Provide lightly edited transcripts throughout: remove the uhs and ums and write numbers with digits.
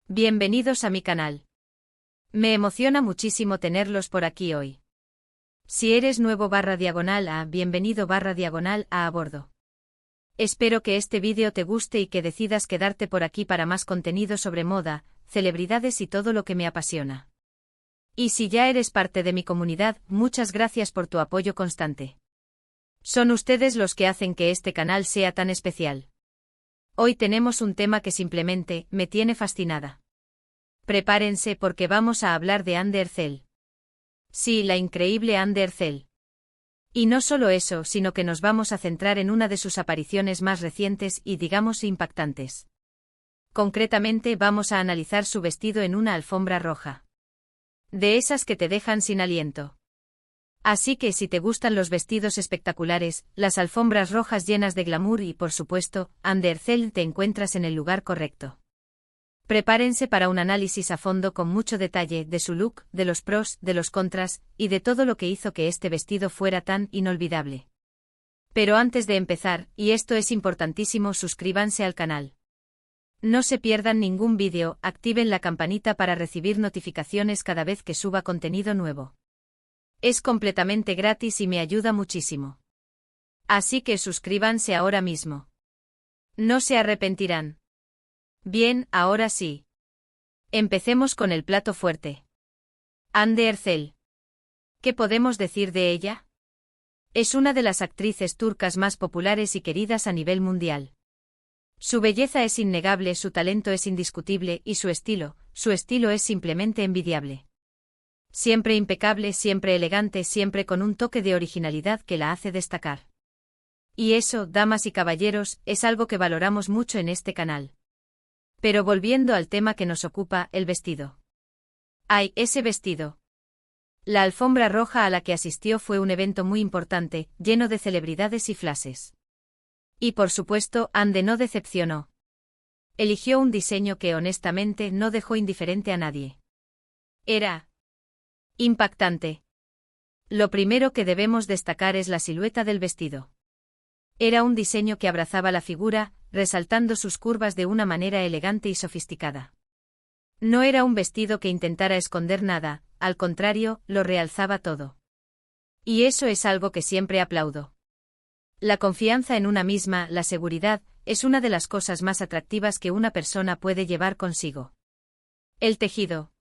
Bienvenidos a mi canal. Me emociona muchísimo tenerlos por aquí hoy. Si eres nuevo bienvenido a bordo. Espero que este vídeo te guste y que decidas quedarte por aquí para más contenido sobre moda, celebridades y todo lo que me apasiona. Y si ya eres parte de mi comunidad, muchas gracias por tu apoyo constante. Son ustedes los que hacen que este canal sea tan especial. Hoy tenemos un tema que simplemente me tiene fascinada. Prepárense porque vamos a hablar de Anne Ercel. Sí, la increíble Anne Ercel. Y no solo eso, sino que nos vamos a centrar en una de sus apariciones más recientes y digamos impactantes. Concretamente vamos a analizar su vestido en una alfombra roja. De esas que te dejan sin aliento. Así que si te gustan los vestidos espectaculares, las alfombras rojas llenas de glamour y por supuesto, Anne Ercel, te encuentras en el lugar correcto. Prepárense para un análisis a fondo con mucho detalle de su look, de los pros, de los contras, y de todo lo que hizo que este vestido fuera tan inolvidable. Pero antes de empezar, y esto es importantísimo, suscríbanse al canal. No se pierdan ningún vídeo, activen la campanita para recibir notificaciones cada vez que suba contenido nuevo. Es completamente gratis y me ayuda muchísimo. Así que suscríbanse ahora mismo. No se arrepentirán. Bien, ahora sí. Empecemos con el plato fuerte. Anne Ercel. ¿Qué podemos decir de ella? Es una de las actrices turcas más populares y queridas a nivel mundial. Su belleza es innegable, su talento es indiscutible y su estilo es simplemente envidiable. Siempre impecable, siempre elegante, siempre con un toque de originalidad que la hace destacar. Y eso, damas y caballeros, es algo que valoramos mucho en este canal. Pero volviendo al tema que nos ocupa, el vestido. ¡Ay, ese vestido! La alfombra roja a la que asistió fue un evento muy importante, lleno de celebridades y flashes. Y por supuesto, Anne no decepcionó. Eligió un diseño que honestamente no dejó indiferente a nadie. Era impactante. Lo primero que debemos destacar es la silueta del vestido. Era un diseño que abrazaba la figura, resaltando sus curvas de una manera elegante y sofisticada. No era un vestido que intentara esconder nada, al contrario, lo realzaba todo. Y eso es algo que siempre aplaudo. La confianza en una misma, la seguridad, es una de las cosas más atractivas que una persona puede llevar consigo. El tejido.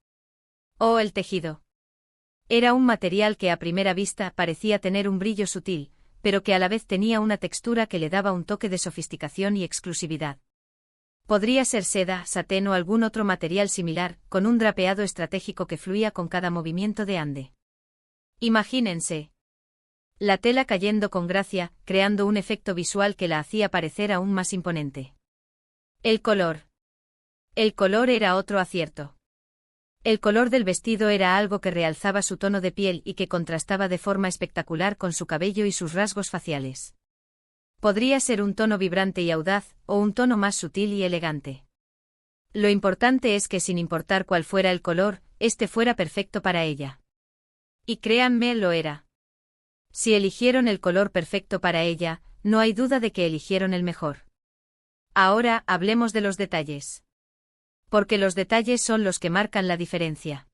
Oh, el tejido. Era un material que a primera vista parecía tener un brillo sutil, pero que a la vez tenía una textura que le daba un toque de sofisticación y exclusividad. Podría ser seda, satén o algún otro material similar, con un drapeado estratégico que fluía con cada movimiento de Anne. Imagínense. La tela cayendo con gracia, creando un efecto visual que la hacía parecer aún más imponente. El color. El color era otro acierto. El color del vestido era algo que realzaba su tono de piel y que contrastaba de forma espectacular con su cabello y sus rasgos faciales. Podría ser un tono vibrante y audaz, o un tono más sutil y elegante. Lo importante es que sin importar cuál fuera el color, este fuera perfecto para ella. Y créanme, lo era. Si eligieron el color perfecto para ella, no hay duda de que eligieron el mejor. Ahora, hablemos de los detalles. Porque los detalles son los que marcan la diferencia.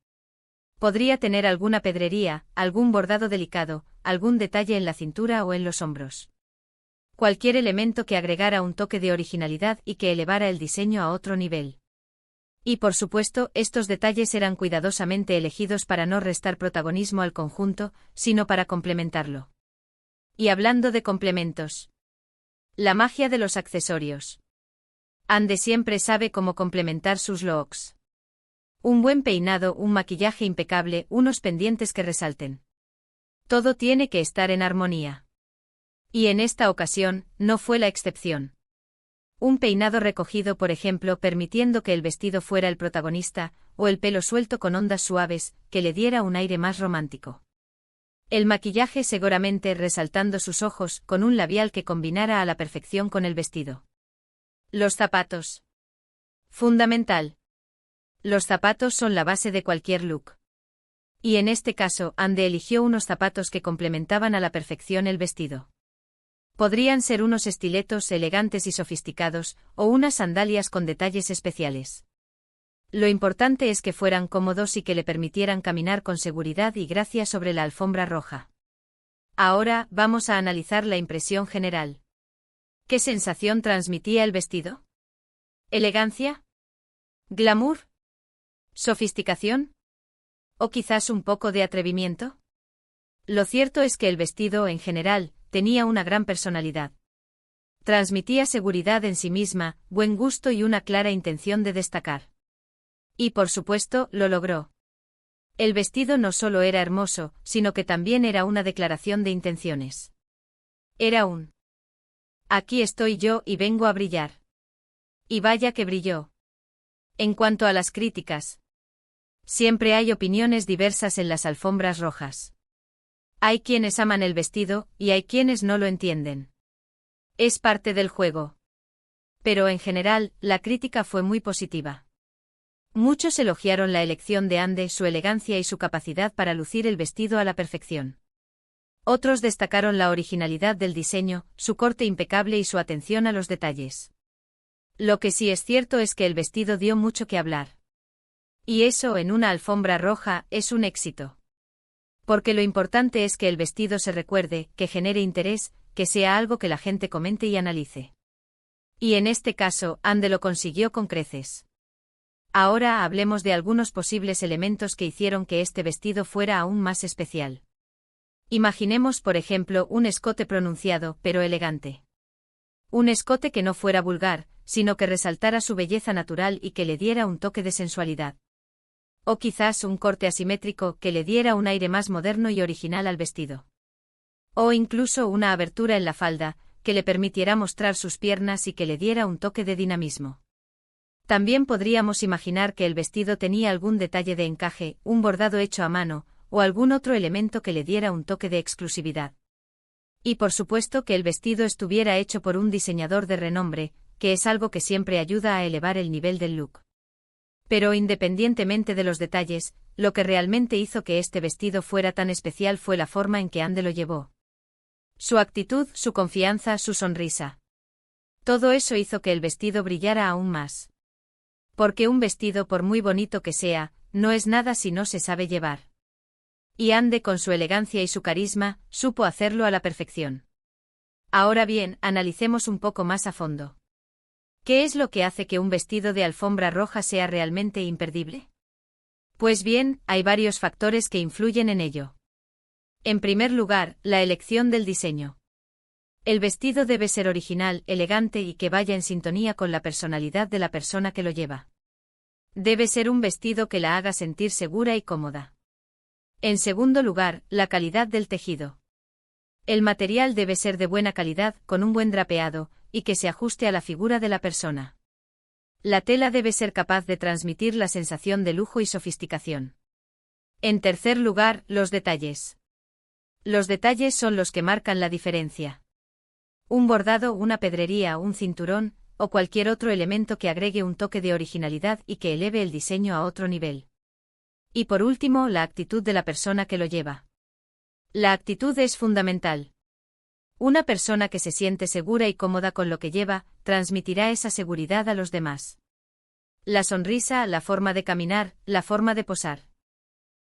Podría tener alguna pedrería, algún bordado delicado, algún detalle en la cintura o en los hombros. Cualquier elemento que agregara un toque de originalidad y que elevara el diseño a otro nivel. Y por supuesto, estos detalles eran cuidadosamente elegidos para no restar protagonismo al conjunto, sino para complementarlo. Y hablando de complementos. La magia de los accesorios. Anne siempre sabe cómo complementar sus looks. Un buen peinado, un maquillaje impecable, unos pendientes que resalten. Todo tiene que estar en armonía. Y en esta ocasión, no fue la excepción. Un peinado recogido, por ejemplo, permitiendo que el vestido fuera el protagonista, o el pelo suelto con ondas suaves, que le diera un aire más romántico. El maquillaje seguramente resaltando sus ojos, con un labial que combinara a la perfección con el vestido. Los zapatos. Fundamental. Los zapatos son la base de cualquier look. Y en este caso, Anne eligió unos zapatos que complementaban a la perfección el vestido. Podrían ser unos estiletos elegantes y sofisticados, o unas sandalias con detalles especiales. Lo importante es que fueran cómodos y que le permitieran caminar con seguridad y gracia sobre la alfombra roja. Ahora, vamos a analizar la impresión general. ¿Qué sensación transmitía el vestido? ¿Elegancia? ¿Glamour? ¿Sofisticación? ¿O quizás un poco de atrevimiento? Lo cierto es que el vestido, en general, tenía una gran personalidad. Transmitía seguridad en sí misma, buen gusto y una clara intención de destacar. Y por supuesto, lo logró. El vestido no solo era hermoso, sino que también era una declaración de intenciones. Era un: aquí estoy yo y vengo a brillar. Y vaya que brilló. En cuanto a las críticas, siempre hay opiniones diversas en las alfombras rojas. Hay quienes aman el vestido, y hay quienes no lo entienden. Es parte del juego. Pero en general, la crítica fue muy positiva. Muchos elogiaron la elección de Anne, su elegancia y su capacidad para lucir el vestido a la perfección. Otros destacaron la originalidad del diseño, su corte impecable y su atención a los detalles. Lo que sí es cierto es que el vestido dio mucho que hablar. Y eso en una alfombra roja es un éxito. Porque lo importante es que el vestido se recuerde, que genere interés, que sea algo que la gente comente y analice. Y en este caso, Anne lo consiguió con creces. Ahora hablemos de algunos posibles elementos que hicieron que este vestido fuera aún más especial. Imaginemos, por ejemplo, un escote pronunciado, pero elegante. Un escote que no fuera vulgar, sino que resaltara su belleza natural y que le diera un toque de sensualidad. O quizás un corte asimétrico que le diera un aire más moderno y original al vestido. O incluso una abertura en la falda, que le permitiera mostrar sus piernas y que le diera un toque de dinamismo. También podríamos imaginar que el vestido tenía algún detalle de encaje, un bordado hecho a mano, o algún otro elemento que le diera un toque de exclusividad. Y por supuesto que el vestido estuviera hecho por un diseñador de renombre, que es algo que siempre ayuda a elevar el nivel del look. Pero independientemente de los detalles, lo que realmente hizo que este vestido fuera tan especial fue la forma en que Anne lo llevó. Su actitud, su confianza, su sonrisa. Todo eso hizo que el vestido brillara aún más. Porque un vestido, por muy bonito que sea, no es nada si no se sabe llevar. Y Anne, con su elegancia y su carisma, supo hacerlo a la perfección. Ahora bien, analicemos un poco más a fondo. ¿Qué es lo que hace que un vestido de alfombra roja sea realmente imperdible? Pues bien, hay varios factores que influyen en ello. En primer lugar, la elección del diseño. El vestido debe ser original, elegante y que vaya en sintonía con la personalidad de la persona que lo lleva. Debe ser un vestido que la haga sentir segura y cómoda. En segundo lugar, la calidad del tejido. El material debe ser de buena calidad, con un buen drapeado, y que se ajuste a la figura de la persona. La tela debe ser capaz de transmitir la sensación de lujo y sofisticación. En tercer lugar, los detalles. Los detalles son los que marcan la diferencia. Un bordado, una pedrería, un cinturón, o cualquier otro elemento que agregue un toque de originalidad y que eleve el diseño a otro nivel. Y por último, la actitud de la persona que lo lleva. La actitud es fundamental. Una persona que se siente segura y cómoda con lo que lleva, transmitirá esa seguridad a los demás. La sonrisa, la forma de caminar, la forma de posar.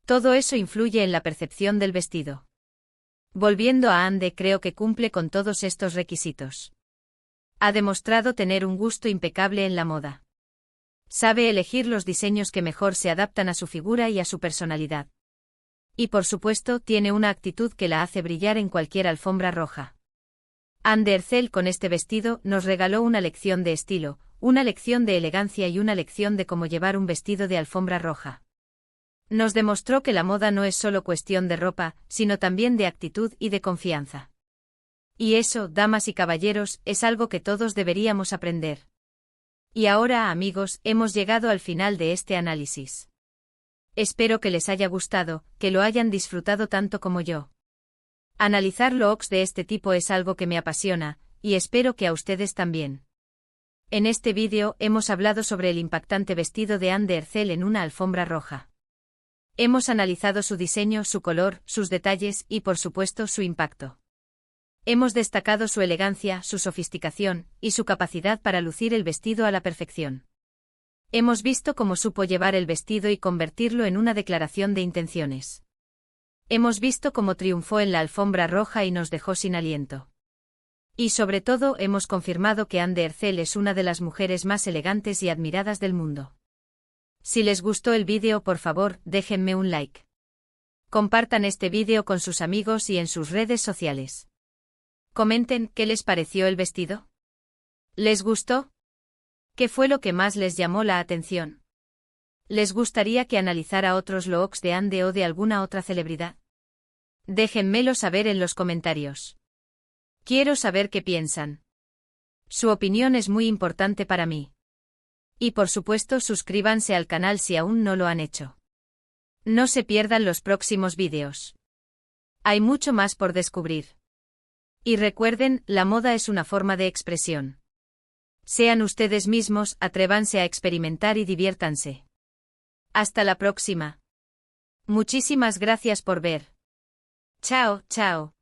Todo eso influye en la percepción del vestido. Volviendo a Anne, creo que cumple con todos estos requisitos. Ha demostrado tener un gusto impecable en la moda. Sabe elegir los diseños que mejor se adaptan a su figura y a su personalidad. Y por supuesto, tiene una actitud que la hace brillar en cualquier alfombra roja. Anne Ercel con este vestido nos regaló una lección de estilo, una lección de elegancia y una lección de cómo llevar un vestido de alfombra roja. Nos demostró que la moda no es solo cuestión de ropa, sino también de actitud y de confianza. Y eso, damas y caballeros, es algo que todos deberíamos aprender. Y ahora, amigos, hemos llegado al final de este análisis. Espero que les haya gustado, que lo hayan disfrutado tanto como yo. Analizar looks de este tipo es algo que me apasiona, y espero que a ustedes también. En este vídeo hemos hablado sobre el impactante vestido de Anne Ercel en una alfombra roja. Hemos analizado su diseño, su color, sus detalles y, por supuesto, su impacto. Hemos destacado su elegancia, su sofisticación y su capacidad para lucir el vestido a la perfección. Hemos visto cómo supo llevar el vestido y convertirlo en una declaración de intenciones. Hemos visto cómo triunfó en la alfombra roja y nos dejó sin aliento. Y sobre todo hemos confirmado que Anne de Hercel es una de las mujeres más elegantes y admiradas del mundo. Si les gustó el vídeo, por favor, déjenme un like. Compartan este vídeo con sus amigos y en sus redes sociales. Comenten qué les pareció el vestido. ¿Les gustó? ¿Qué fue lo que más les llamó la atención? ¿Les gustaría que analizara otros looks de Anne o de alguna otra celebridad? Déjenmelo saber en los comentarios. Quiero saber qué piensan. Su opinión es muy importante para mí. Y por supuesto suscríbanse al canal si aún no lo han hecho. No se pierdan los próximos vídeos. Hay mucho más por descubrir. Y recuerden, la moda es una forma de expresión. Sean ustedes mismos, atrévanse a experimentar y diviértanse. Hasta la próxima. Muchísimas gracias por ver. Chao, chao.